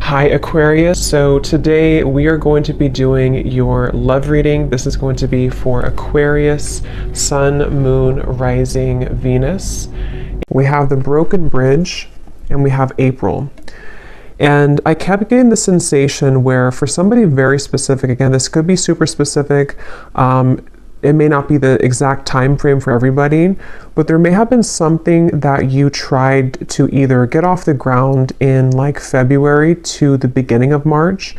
Hi Aquarius, so today we are going to be doing your love reading. This is going to be for Aquarius, Sun, Moon, Rising, Venus. We have the broken bridge and we have April. And I kept getting the sensation where for somebody very specific, again, this could be super specific, it may not be the exact time frame for everybody, but there may have been something that you tried to either get off the ground in like February to the beginning of March,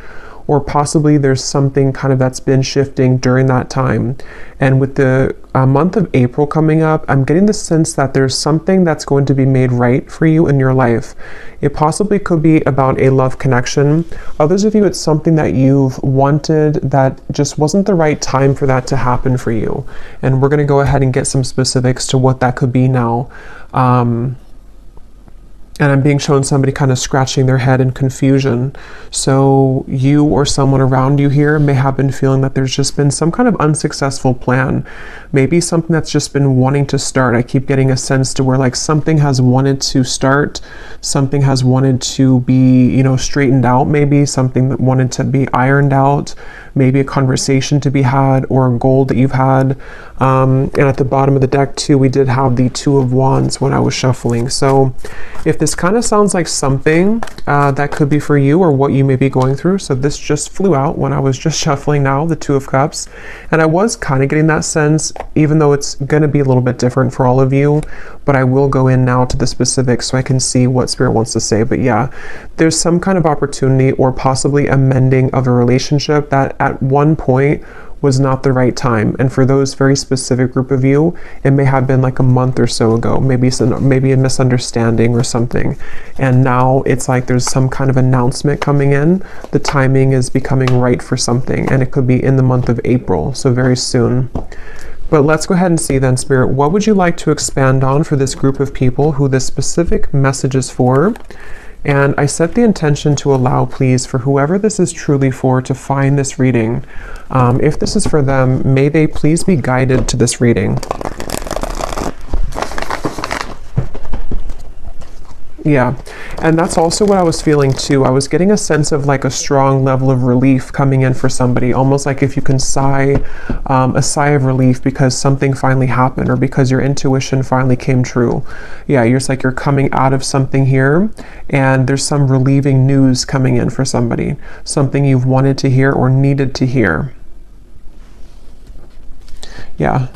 or possibly there's something kind of that's been shifting during that time. And with the month of April coming up, I'm getting the sense that there's something that's going to be made right for you in your life. It possibly could be about a love connection. Others of you, it's something that you've wanted that just wasn't the right time for that to happen for you. And we're going to go ahead and get some specifics to what that could be now. And I'm being shown somebody kind of scratching their head in confusion. So you or someone around you here may have been feeling that there's just been some kind of unsuccessful plan. Maybe something that's just been wanting to start. I keep getting a sense to where like something has wanted to start, something has wanted to be, straightened out, maybe something that wanted to be ironed out, maybe a conversation to be had or a goal that you've had. And at the bottom of the deck too, we did have the Two of Wands when I was shuffling. So if this kind of sounds like something that could be for you or what you may be going through. So this just flew out when I was just shuffling now, the Two of Cups. And I was kind of getting that sense, even though it's going to be a little bit different for all of you, but I will go in now to the specifics so I can see what Spirit wants to say. But yeah, there's some kind of opportunity or possibly a mending of a relationship that at one point was not the right time. And for those very specific group of you, it may have been like a month or so ago, maybe a misunderstanding or something. And now it's like there's some kind of announcement coming in. The timing is becoming right for something, and it could be in the month of April, so very soon. But let's go ahead and see then, Spirit, what would you like to expand on for this group of people who this specific message is for? And I set the intention to allow, please, for whoever this is truly for to find this reading. If this is for them, may they please be guided to this reading. Yeah, and that's also what I was feeling too. I was getting a sense of like a strong level of relief coming in for somebody, almost like if you can sigh a sigh of relief because something finally happened or because your intuition finally came true. Yeah, you're just like you're coming out of something here and there's some relieving news coming in for somebody, something you've wanted to hear or needed to hear. Yeah.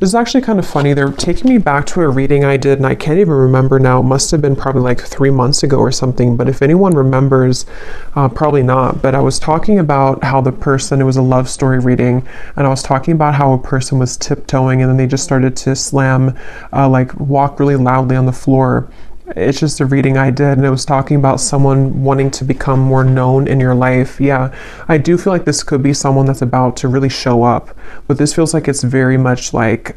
This is actually kind of funny. They're taking me back to a reading I did, and I can't even remember now. It must have been probably like 3 months ago or something. But if anyone remembers, probably not. But I was talking about how the person, it was a love story reading, and I was talking about how a person was tiptoeing, and then they just started to slam, walk really loudly on the floor. It's just a reading I did, and it was talking about someone wanting to become more known in your life. Yeah, I do feel like this could be someone that's about to really show up, but this feels like it's very much like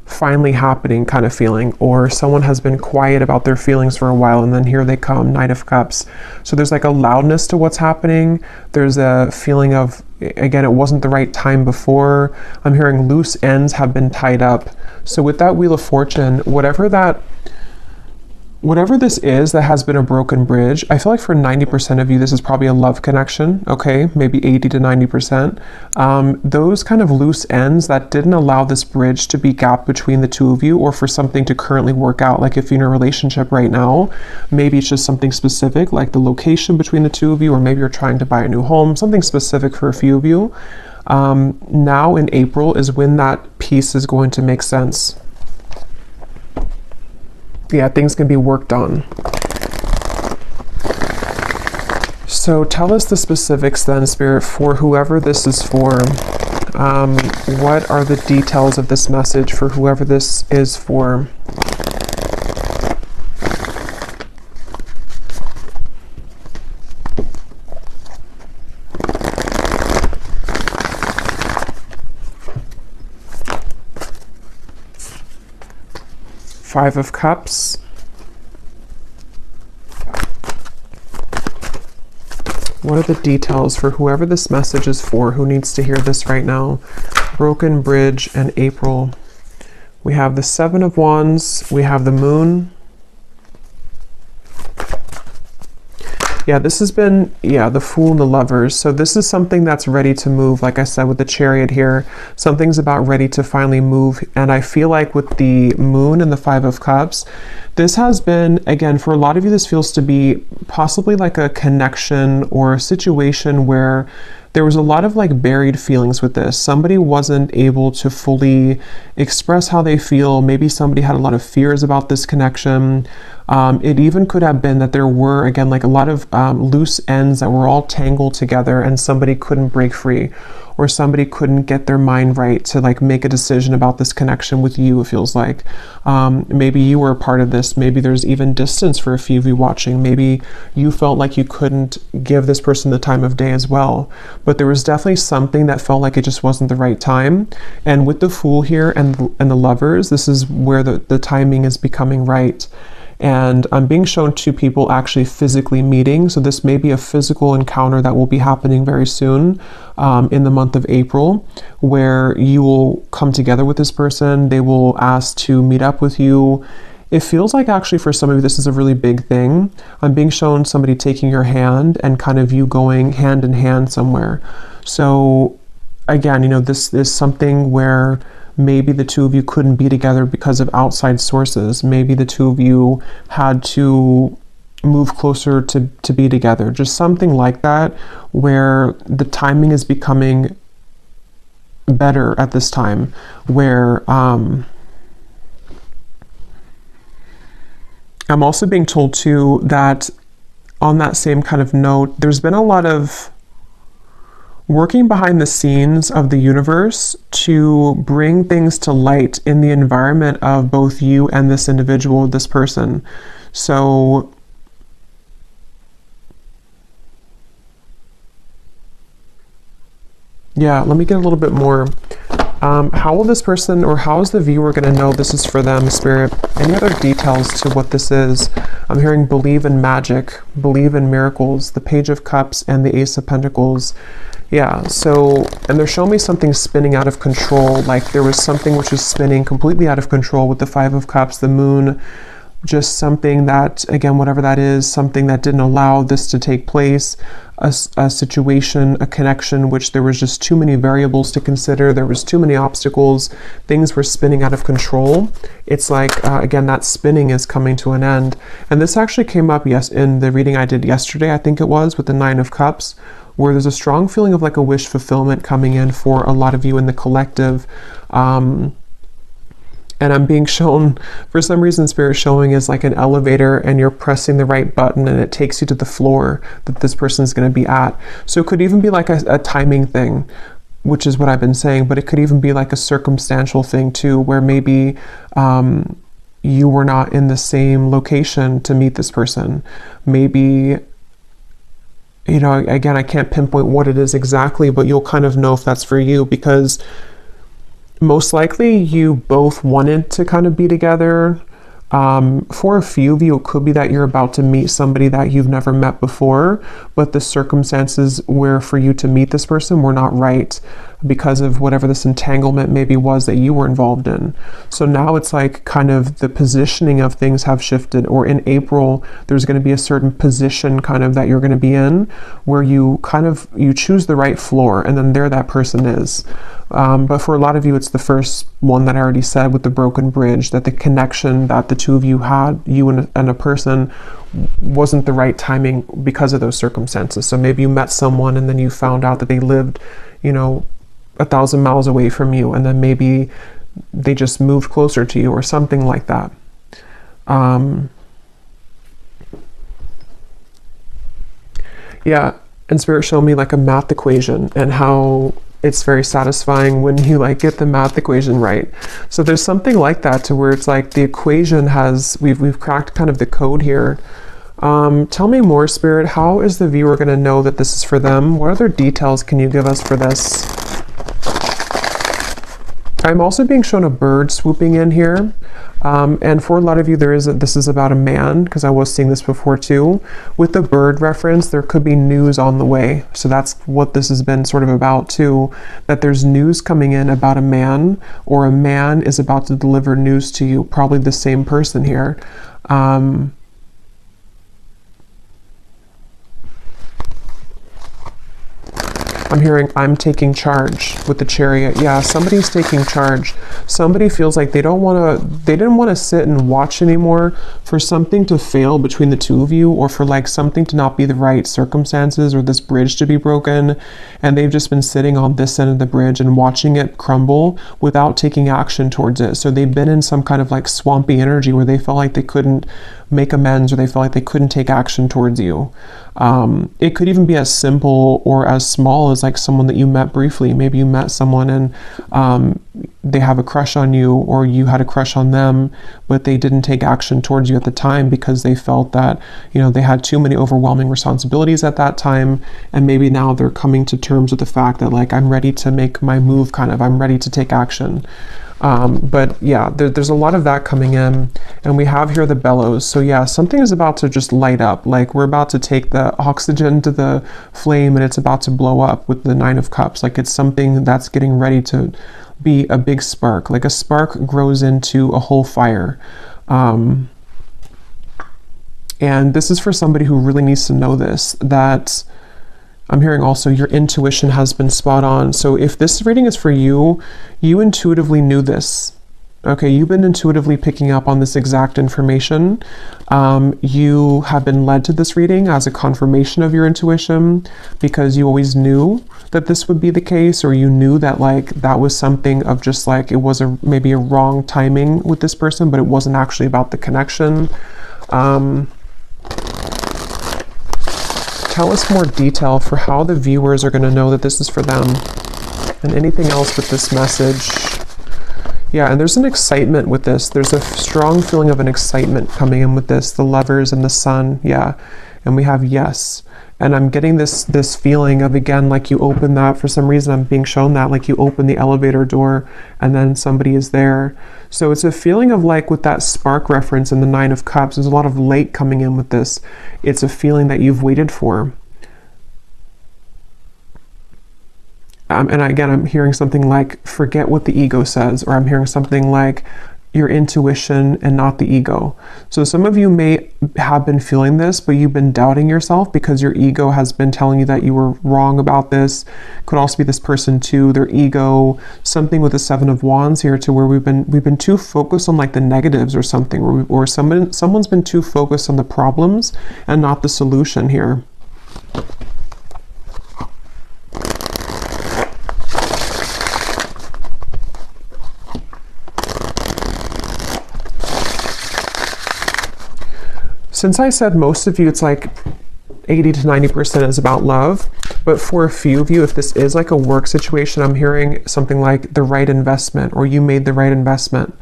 finally happening kind of feeling, or someone has been quiet about their feelings for a while and then here they come, Knight of Cups. So there's like a loudness to what's happening. There's a feeling of, again, it wasn't the right time before. I'm hearing loose ends have been tied up. So with that Wheel of Fortune, whatever this is that has been a broken bridge, I feel like for 90% of you, this is probably a love connection, okay? Maybe 80 to 90%. Those kind of loose ends that didn't allow this bridge to be gapped between the two of you or for something to currently work out. Like if you're in a relationship right now, maybe it's just something specific, like the location between the two of you, or maybe you're trying to buy a new home, something specific for a few of you. Now in April is when that piece is going to make sense. Yeah, things can be worked on. So tell us the specifics then, Spirit, for whoever this is for. What are the details of this message for whoever this is for? Five of Cups. What are the details for whoever this message is for, who needs to hear this right now? Broken Bridge and April. We have the Seven of Wands. We have the Moon. Yeah, this has been, yeah, the Fool and the Lovers. So this is something that's ready to move. Like I said, with the Chariot here, something's about ready to finally move. And I feel like with the Moon and the Five of Cups, this has been, again, for a lot of you, this feels to be possibly like a connection or a situation where there was a lot of like buried feelings with this. Somebody wasn't able to fully express how they feel. Maybe somebody had a lot of fears about this connection. It even could have been that there were, again, like a lot of loose ends that were all tangled together and somebody couldn't break free, or somebody couldn't get their mind right to like make a decision about this connection with you, it feels like. Maybe you were a part of this. Maybe there's even distance for a few of you watching. Maybe you felt like you couldn't give this person the time of day as well. But there was definitely something that felt like it just wasn't the right time. And with the Fool here and the Lovers, this is where the timing is becoming right. And I'm being shown two people actually physically meeting. So this may be a physical encounter that will be happening very soon in the month of April, where you will come together with this person. They will ask to meet up with you. It feels like actually for some of you, this is a really big thing. I'm being shown somebody taking your hand and kind of you going hand in hand somewhere. So again, you know, this is something where maybe the two of you couldn't be together because of outside sources. Maybe the two of you had to move closer to be together. Just something like that, where the timing is becoming better at this time, where I'm also being told too that on that same kind of note, there's been a lot of working behind the scenes of the universe to bring things to light in the environment of both you and this individual, this person. So yeah, let me get a little bit more. How will this person, or how is the viewer going to know this is for them, Spirit? Any other details to what this is? I'm hearing believe in magic, believe in miracles, the Page of Cups and the Ace of Pentacles. Yeah, so, and they're showing me something spinning out of control, like there was something which was spinning completely out of control with the Five of Cups, the Moon, just something that, again, whatever that is, something that didn't allow this to take place, a situation, a connection, which there was just too many variables to consider, there was too many obstacles, things were spinning out of control. It's like, again, that spinning is coming to an end. And this actually came up, yes, in the reading I did yesterday, I think it was, with the Nine of Cups, where there's a strong feeling of like a wish fulfillment coming in for a lot of you in the collective. And I'm being shown, for some reason, Spirit showing is like an elevator and you're pressing the right button and it takes you to the floor that this person is going to be at. So it could even be like a timing thing, which is what I've been saying, but it could even be like a circumstantial thing too, where maybe you were not in the same location to meet this person. Maybe, you know, again, I can't pinpoint what it is exactly, but you'll kind of know if that's for you, because most likely you both wanted to kind of be together. For a few of you, it could be that you're about to meet somebody that you've never met before, but the circumstances where for you to meet this person were not right because of whatever this entanglement maybe was that you were involved in. So now it's like kind of the positioning of things have shifted, or in April, there's going to be a certain position kind of that you're going to be in where you kind of, you choose the right floor and then there that person is. But for a lot of you, it's the first one that I already said with the broken bridge, that the connection that the two of you had, you and a person, wasn't the right timing because of those circumstances. So maybe you met someone and then you found out that they lived, you know, 1,000 miles away from you, and then maybe they just moved closer to you or something like that. Yeah, and Spirit showed me like a math equation and how it's very satisfying when you like get the math equation right. So there's something like that, to where it's like the equation has, we've cracked kind of the code here. Tell me more, Spirit. How is the viewer going to know that this is for them? What other details can you give us for this? I'm also being shown a bird swooping in here. And for a lot of you, this is about a man, because I was seeing this before too. With the bird reference, there could be news on the way. So that's what this has been sort of about too, that there's news coming in about a man, or a man is about to deliver news to you, probably the same person here. I'm hearing I'm taking charge with the Chariot. Yeah, somebody's taking charge. Somebody feels like they didn't want to sit and watch anymore for something to fail between the two of you, or for like something to not be the right circumstances, or this bridge to be broken. And they've just been sitting on this end of the bridge and watching it crumble without taking action towards it. So they've been in some kind of like swampy energy where they felt like they couldn't make amends, or they felt like they couldn't take action towards you. It could even be as simple or as small as like someone that you met briefly. Maybe you met someone and they have a crush on you, or you had a crush on them, but they didn't take action towards you at the time because they felt that, you know, they had too many overwhelming responsibilities at that time. And maybe now they're coming to terms with the fact that like, I'm ready to make my move, kind of, I'm ready to take action. But yeah, there's a lot of that coming in, and we have here the bellows. So yeah, something is about to just light up. Like we're about to take the oxygen to the flame, and it's about to blow up with the Nine of Cups. Like it's something that's getting ready to be a big spark. Like a spark grows into a whole fire. And this is for somebody who really needs to know this, that I'm hearing also your intuition has been spot on. So if this reading is for you, you intuitively knew this. Okay, you've been intuitively picking up on this exact information. You have been led to this reading as a confirmation of your intuition, because you always knew that this would be the case, or you knew that like that was something of just like it was maybe a wrong timing with this person, but it wasn't actually about the connection. Tell us more detail for how the viewers are going to know that this is for them, and anything else with this message. Yeah, and there's an excitement with this. There's a strong feeling of an excitement coming in with this, the Lovers and the Sun. Yeah, and we have yes. And I'm getting this feeling of, again, like you open that, for some reason I'm being shown that, like you open the elevator door and then somebody is there. So it's a feeling of like with that spark reference in the Nine of Cups, there's a lot of light coming in with this. It's a feeling that you've waited for. And again, I'm hearing something like, forget what the ego says, or I'm hearing something like your intuition and not the ego. So some of you may have been feeling this, but you've been doubting yourself because your ego has been telling you that you were wrong about this. Could also be this person too, their ego, something with the Seven of Wands here, to where we've been too focused on like the negatives or something, or someone's been too focused on the problems and not the solution here. Since I said most of you, it's like 80 to 90% is about love, but for a few of you, if this is like a work situation, I'm hearing something like the right investment, or you made the right investment.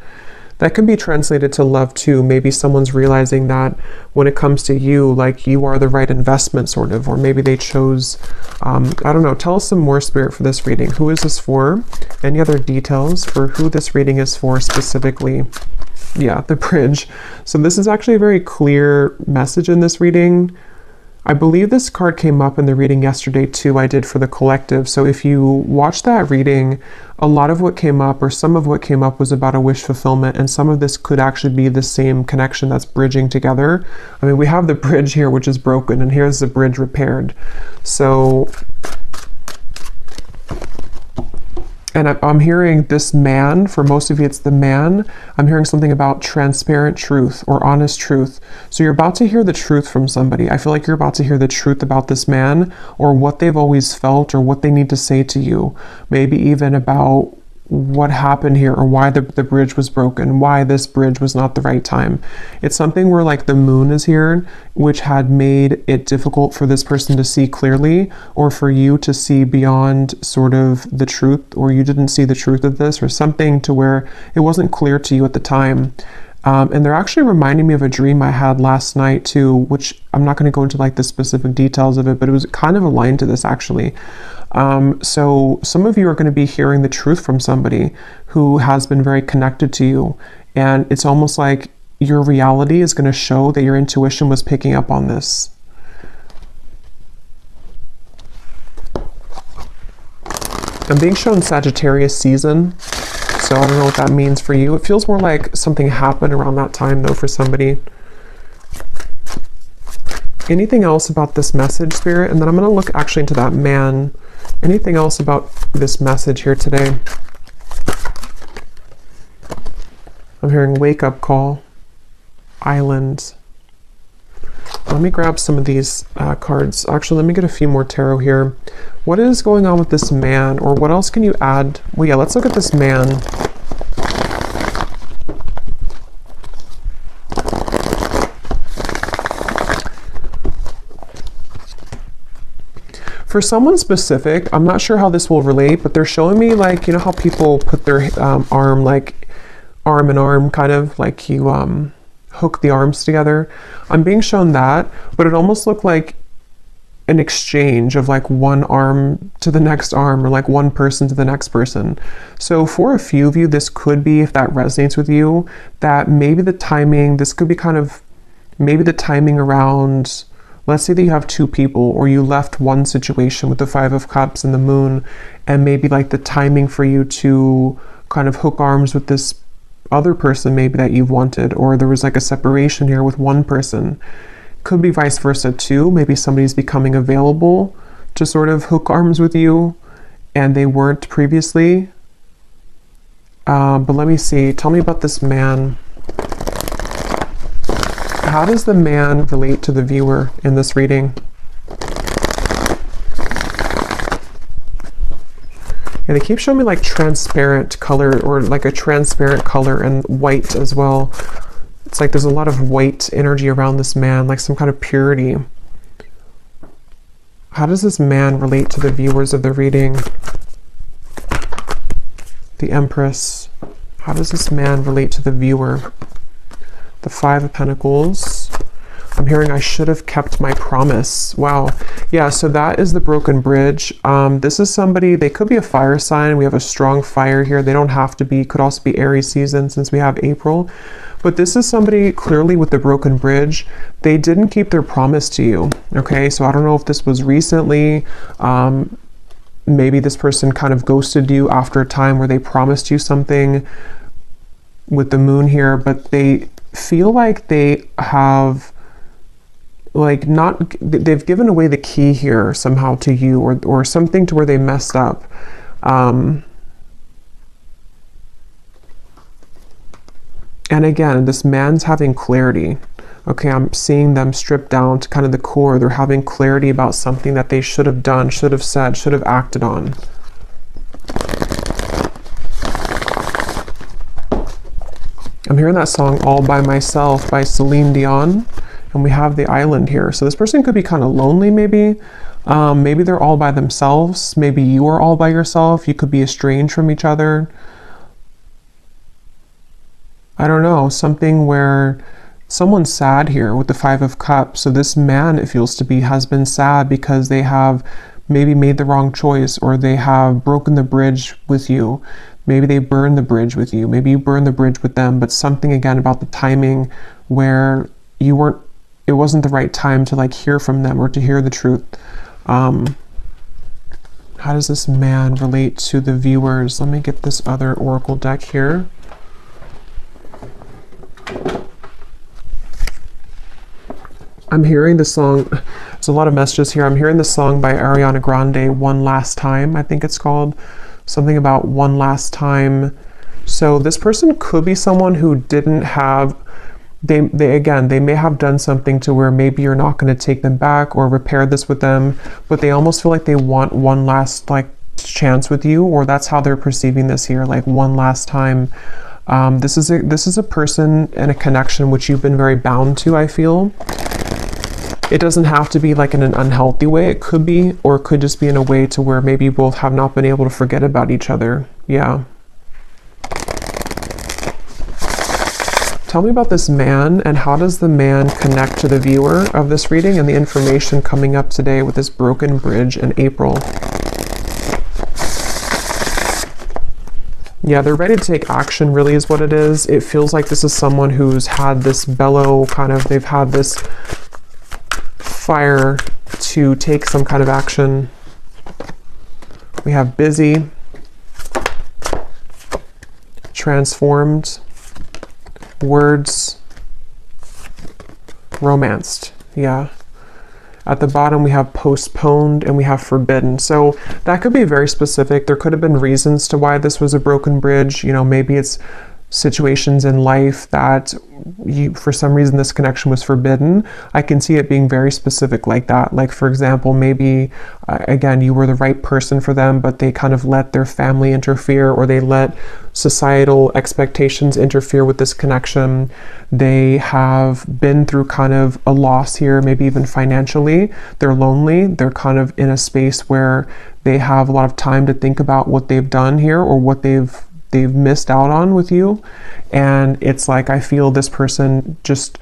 That can be translated to love too. Maybe someone's realizing that when it comes to you, like you are the right investment sort of, or maybe they chose, I don't know, tell us some more, Spirit, for this reading. Who is this for? Any other details for who this reading is for specifically? Yeah, the bridge. So this is actually a very clear message in this reading. I believe this card came up in the reading yesterday too, I did for the collective. So if you watch that reading, a lot of what came up, or some of what came up, was about a wish fulfillment, and some of this could actually be the same connection that's bridging together. I mean, we have the bridge here, which is broken, and here's the bridge repaired. So, and I'm hearing this man, for most of you it's the man, I'm hearing something about transparent truth or honest truth. So you're about to hear the truth from somebody. I feel like you're about to hear the truth about this man, or what they've always felt, or what they need to say to you. Maybe even about what happened here, or why the bridge was broken, why this bridge was not the right time. It's something where like the moon is here, which had made it difficult for this person to see clearly, or for you to see beyond sort of the truth, or you didn't see the truth of this, or something to where it wasn't clear to you at the time. And they're actually reminding me of a dream I had last night too, which I'm not going to go into like the specific details of it, but it was kind of aligned to this actually. So some of you are going to be hearing the truth from somebody who has been very connected to you. And it's almost like your reality is going to show that your intuition was picking up on this. I'm being shown Sagittarius season. So I don't know what that means for you. It feels more like something happened around that time though for somebody. Anything else about this message, Spirit? And then I'm going to look actually into that man Anything else about this message here today? I'm hearing wake up call, island. Let me grab some of these cards. Actually, let me get a few more tarot here. What is going on with this man, or what else can you add? Well, yeah, let's look at this man. For someone specific, I'm not sure how this will relate, but they're showing me, like, you know how people put their arm, like arm in arm, kind of like you hook the arms together. I'm being shown that, but it almost looked like an exchange of like one arm to the next arm, or like one person to the next person. So for a few of you, this could be, if that resonates with you, that maybe the timing, this could be kind of maybe the timing around, let's say that you have two people, or you left one situation with the Five of Cups and the Moon, and maybe like the timing for you to kind of hook arms with this other person maybe that you've wanted, or there was like a separation here with one person. Could be vice versa too. Maybe somebody's becoming available to sort of hook arms with you and they weren't previously. But let me see. Tell me about this man. How does the man relate to the viewer in this reading? And they keep showing me like transparent color, or like a transparent color, and white as well. It's like there's a lot of white energy around this man, like some kind of purity. How does this man relate to the viewers of the reading? The Empress. How does this man relate to the viewer? The Five of Pentacles. I'm hearing I should have kept my promise. Wow. Yeah, so that is the broken bridge. This is somebody, they could be a fire sign. We have a strong fire here. They don't have to be, could also be Aries season since we have April. But this is somebody clearly with the broken bridge. They didn't keep their promise to you. Okay, so I don't know if this was recently. Maybe this person kind of ghosted you after a time where they promised you something with the Moon here, but they feel like they have like not, they've given away the key here somehow to you, or something to where they messed up. And again, this man's having clarity. Okay, I'm seeing them stripped down to kind of the core. They're having clarity about something that they should have done, should have said, should have acted on. I'm hearing that song All By Myself by Celine Dion. And we have the island here. So this person could be kind of lonely maybe. Maybe they're all by themselves. Maybe you are all by yourself. You could be estranged from each other. I don't know. Something where someone's sad here with the Five of Cups. So this man, it feels to be, has been sad because they have maybe made the wrong choice, or they have broken the bridge with you. Maybe they burned the bridge with you. Maybe you burned the bridge with them. But something again about the timing where you weren't, it wasn't the right time to like hear from them or to hear the truth. How does this man relate to the viewers? Let me get this other oracle deck here. I'm hearing the song, there's a lot of messages here. I'm hearing the song by Ariana Grande, One Last Time, I think it's called. Something about one last time. So this person could be someone who didn't have, they may have done something to where maybe you're not going to take them back or repair this with them, but they almost feel like they want one last like chance with you, or that's how they're perceiving this here, like one last time. This is a person and a connection which you've been very bound to, I feel. It doesn't have to be like in an unhealthy way. It could be, or it could just be in a way to where maybe you both have not been able to forget about each other. Yeah. Tell me about this man, and how does the man connect to the viewer of this reading and the information coming up today with this broken bridge in April? Yeah, they're ready to take action, really is what it is. It feels like this is someone who's had this bellow kind of, they've had this fire to take some kind of action. We have busy, transformed, words, romanced. Yeah. At the bottom, we have postponed and we have forbidden. So that could be very specific. There could have been reasons to why this was a broken bridge. You know, maybe it's situations in life that for some reason this connection was forbidden. I can see it being very specific like that. Like, for example, maybe again, you were the right person for them, but they kind of let their family interfere, or they let societal expectations interfere with this connection. They have been through kind of a loss here, maybe even financially. They're lonely. They're kind of in a space where they have a lot of time to think about what they've done here, or what they've missed out on with you. And it's like, I feel this person just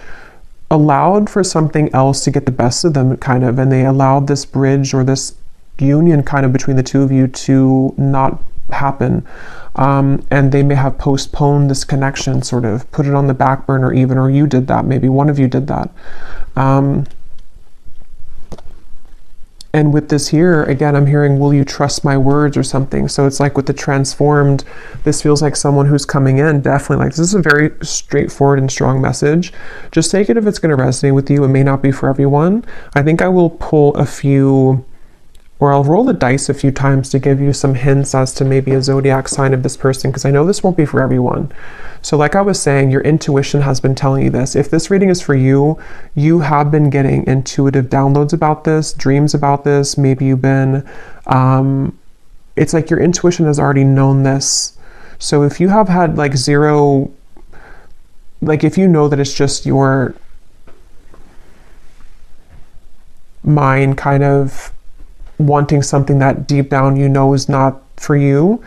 allowed for something else to get the best of them, kind of, and they allowed this bridge or this union kind of between the two of you to not happen. And they may have postponed this connection, sort of put it on the back burner even, or you did that, maybe one of you did that. And with this here, again, I'm hearing, will you trust my words or something? So it's like with the transformed, this feels like someone who's coming in, definitely like, this is a very straightforward and strong message. Just take it if it's going to resonate with you. It may not be for everyone. I think I will pull a few, or I'll roll the dice a few times to give you some hints as to maybe a zodiac sign of this person, because I know this won't be for everyone. So like I was saying, your intuition has been telling you this. If this reading is for you, you have been getting intuitive downloads about this, dreams about this. Maybe you've been, it's like your intuition has already known this. So if you have had like zero, like if you know that it's just your mind kind of wanting something that deep down you know is not for you,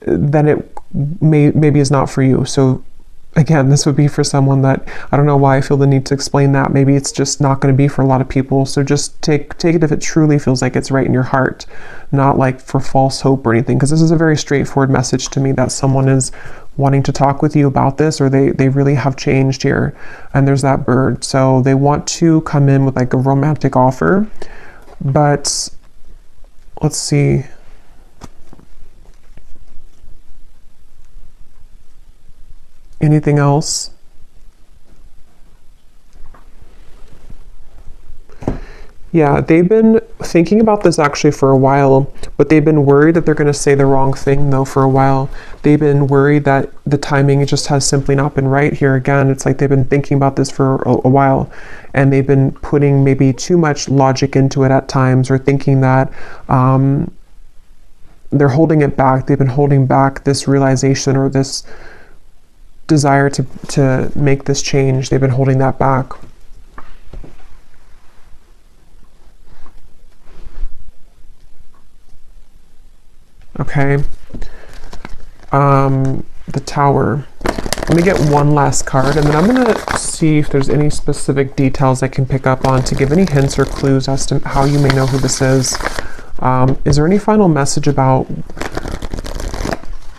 then it maybe is not for you. So again, this would be for someone that, I don't know why I feel the need to explain that. Maybe it's just not going to be for a lot of people. So just take it if it truly feels like it's right in your heart, not like for false hope or anything, because this is a very straightforward message to me that someone is wanting to talk with you about this, or they really have changed here. And there's that bird. So they want to come in with like a romantic offer, but let's see. Anything else? Yeah, they've been thinking about this actually for a while, but they've been worried that they're going to say the wrong thing though for a while. They've been worried that the timing just has simply not been right here. Again, it's like they've been thinking about this for a while, and they've been putting maybe too much logic into it at times, or thinking that they're holding it back. They've been holding back this realization or this desire to make this change. They've been holding that back. Okay. The Tower. Let me get one last card, and then I'm going to see if there's any specific details I can pick up on to give any hints or clues as to how you may know who this is. Is there any final message about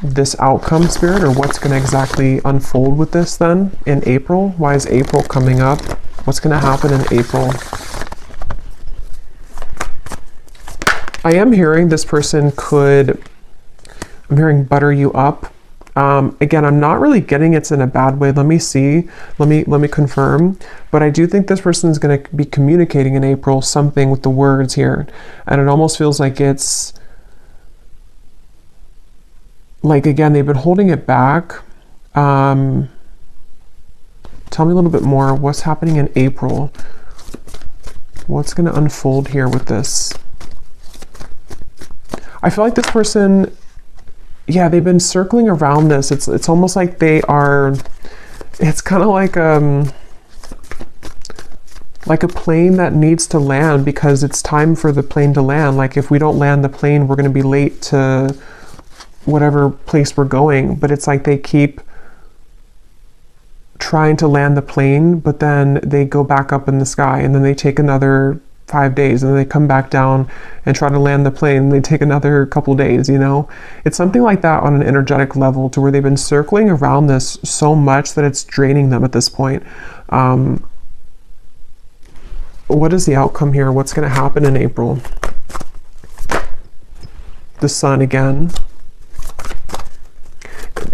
this outcome, Spirit, or what's going to exactly unfold with this then in April? Why is April coming up? What's going to happen in April? I am hearing this person could, I'm hearing butter you up. Again, I'm not really getting it's in a bad way. Let me see. Let me confirm. But I do think this person is going to be communicating in April something with the words here. And it almost feels like it's like, again, they've been holding it back. Tell me a little bit more. What's happening in April? What's going to unfold here with this? I feel like this person, yeah, they've been circling around this. It's almost like they are, it's kind of like a plane that needs to land because it's time for the plane to land. Like if we don't land the plane, we're going to be late to whatever place we're going. But it's like they keep trying to land the plane, but then they go back up in the sky, and then they take another 5 days, and then they come back down and try to land the plane, and they take another couple days, you know? It's something like that on an energetic level, to where they've been circling around this so much that it's draining them at this point. What is the outcome here? What's going to happen in April? The Sun again.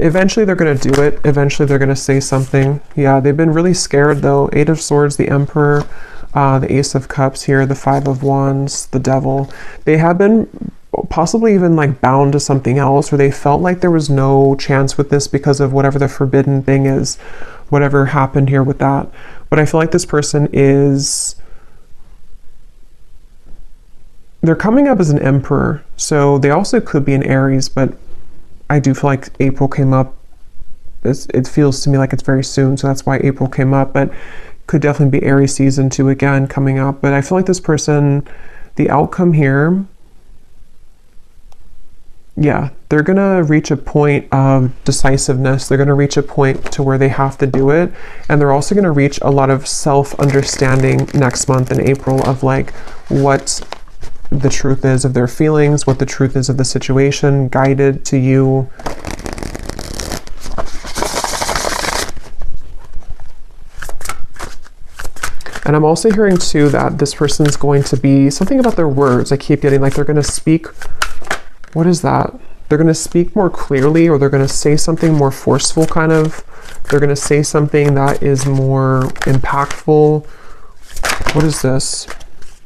Eventually they're going to do it. Eventually they're going to say something. Yeah, they've been really scared though. 8 of Swords, the Emperor. The Ace of Cups here, the Five of Wands, the Devil. They have been possibly even like bound to something else, or they felt like there was no chance with this because of whatever the forbidden thing is, whatever happened here with that. But I feel like this person is, they're coming up as an Emperor, so they also could be an Aries, but I do feel like April came up. It feels to me like it's very soon, so that's why April came up, but could definitely be Aries season 2 again coming up. But I feel like this person, the outcome here, yeah, they're gonna reach a point of decisiveness. They're gonna reach a point to where they have to do it, and they're also gonna reach a lot of self-understanding next month in April of like what the truth is of their feelings, what the truth is of the situation, guided to you. And I'm also hearing too that this person is going to be something about their words. I keep getting like they're going to speak. What is that? They're going to speak more clearly, or they're going to say something more forceful kind of. They're going to say something that is more impactful. What is this?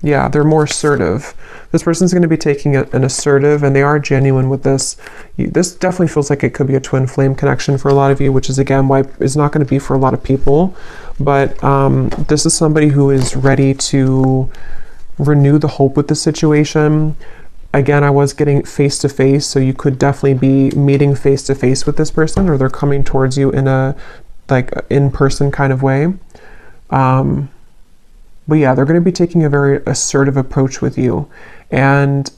Yeah, they're more assertive. This person's going to be taking an assertive, and they are genuine with this. This definitely feels like it could be a twin flame connection for a lot of you, which is again why it's not going to be for a lot of people. But this is somebody who is ready to renew the hope with the situation. Again, I was getting face to face, so you could definitely be meeting face to face with this person, or they're coming towards you in a like in-person kind of way. But yeah, they're going to be taking a very assertive approach with you. And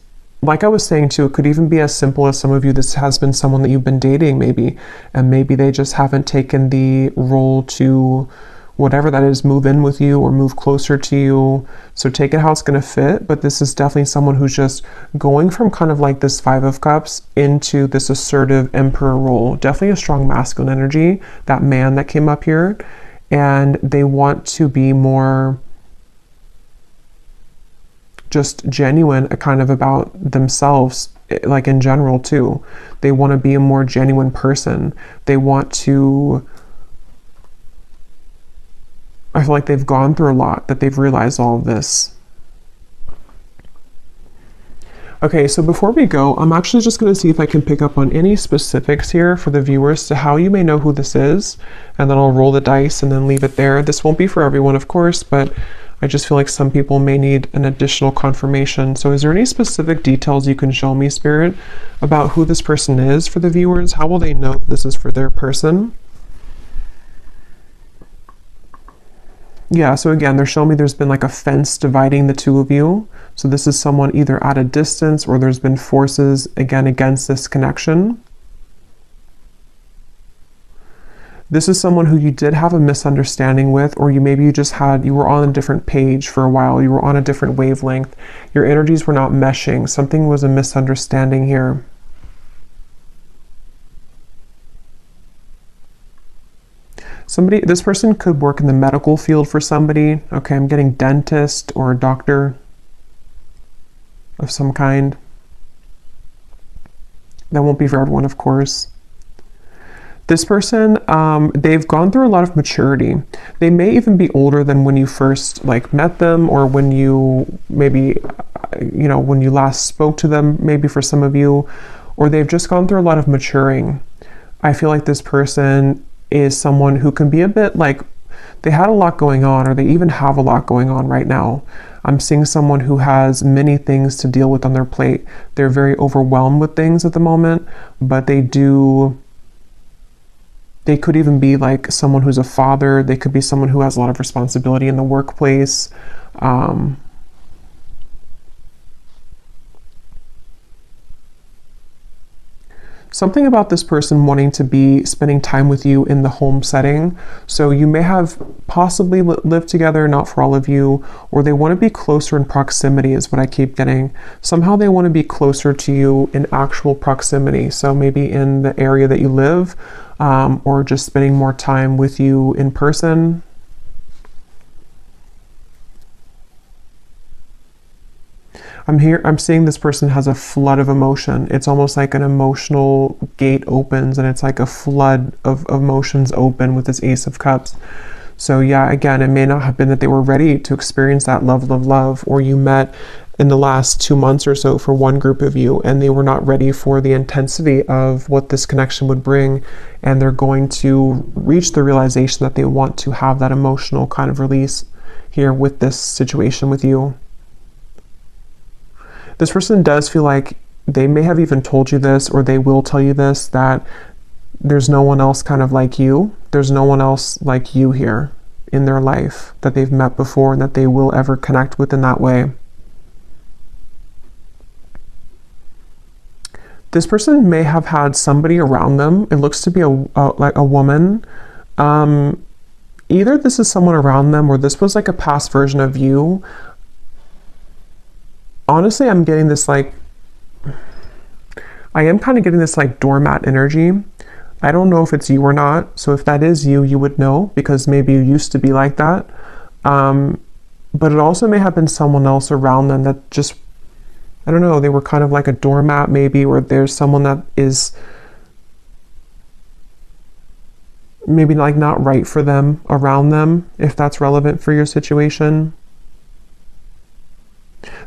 like I was saying too, it could even be as simple as some of you, this has been someone that you've been dating maybe, and maybe they just haven't taken the role to, whatever that is, move in with you or move closer to you. So take it how it's going to fit. But this is definitely someone who's just going from kind of like this Five of Cups into this assertive Emperor role. Definitely a strong masculine energy, that man that came up here. And they want to be more just genuine kind of about themselves, like in general too. They want to be a more genuine person. They want to, I feel like they've gone through a lot, that they've realized all of this. Okay, so before we go, I'm actually just going to see if I can pick up on any specifics here for the viewers to how you may know who this is, and then I'll roll the dice and then leave it there. This won't be for everyone, of course, but I just feel like some people may need an additional confirmation. So is there any specific details you can show me, Spirit, about who this person is for the viewers? How will they know this is for their person? Yeah, so again, they're showing me there's been like a fence dividing the two of you. So this is someone either at a distance, or there's been forces, again, against this connection. This is someone who you did have a misunderstanding with, or you were on a different page for a while. You were on a different wavelength. Your energies were not meshing. Something was a misunderstanding here. This person could work in the medical field for somebody. Okay, I'm getting dentist or a doctor of some kind. That won't be for everyone, of course. This person, they've gone through a lot of maturity. They may even be older than when you first met them, or when you maybe, when you last spoke to them, maybe for some of you, or they've just gone through a lot of maturing. I feel like this person is someone who can be a bit they had a lot going on, or they even have a lot going on right now. I'm seeing someone who has many things to deal with on their plate. They're very overwhelmed with things at the moment, but they could even be like someone who's a father. They could be someone who has a lot of responsibility in the workplace. Something about this person wanting to be spending time with you in the home setting. So you may have possibly lived together, not for all of you, or they want to be closer in proximity is what I keep getting. Somehow they want to be closer to you in actual proximity. So maybe in the area that you live, or just spending more time with you in person. I'm seeing this person has a flood of emotion. It's almost like an emotional gate opens, and it's like a flood of emotions open with this Ace of Cups. So yeah, again, it may not have been that they were ready to experience that level of love, or you met in the last 2 months or so for one group of you and they were not ready for the intensity of what this connection would bring, and they're going to reach the realization that they want to have that emotional kind of release here with this situation with you. This person does feel like they may have even told you this, or they will tell you this, that there's no one else kind of like you. There's no one else like you here in their life that they've met before and that they will ever connect with in that way. This person may have had somebody around them. It looks to be like a woman. Either this is someone around them or this was like a past version of you. Honestly, I'm getting this like, I am kind of getting this like doormat energy. I don't know if it's you or not. So if that is you, you would know because maybe you used to be like that. But it also may have been someone else around them that just, I don't know, they were kind of like a doormat maybe, or there's someone that is maybe like not right for them around them, if that's relevant for your situation.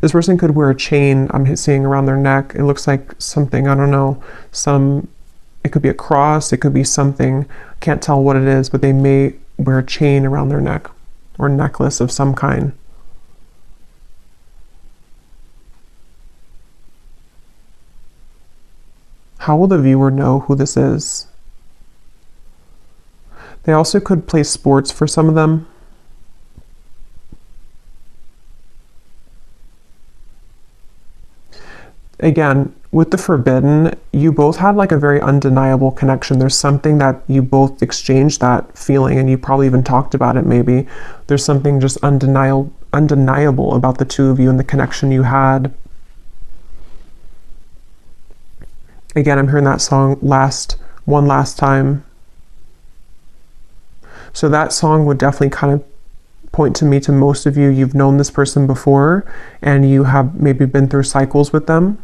This person could wear a chain I'm seeing around their neck. It looks like something, I don't know, it could be a cross, it could be something, can't tell what it is, but they may wear a chain around their neck or necklace of some kind. How will the viewer know who this is? They also could play sports for some of them. Again, with the forbidden, you both had like a very undeniable connection. There's something that you both exchanged that feeling, and you probably even talked about it maybe. There's something just undeniable about the two of you and the connection you had. Again, I'm hearing that song One Last Time. So that song would definitely kind of point to me to most of you. You've known this person before and you have maybe been through cycles with them.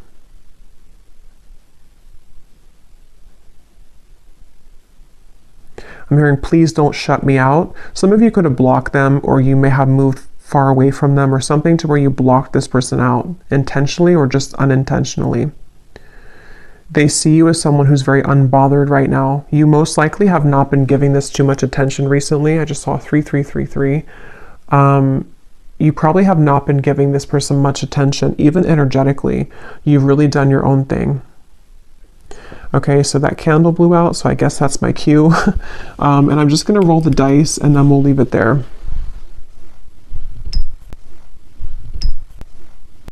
I'm hearing, please don't shut me out. Some of you could have blocked them, or you may have moved far away from them or something to where you blocked this person out intentionally or just unintentionally. They see you as someone who's very unbothered right now. You most likely have not been giving this too much attention recently. I just saw 3333. You probably have not been giving this person much attention, even energetically. You've really done your own thing. Okay, so that candle blew out, so I guess that's my cue. And I'm just going to roll the dice and then we'll leave it there.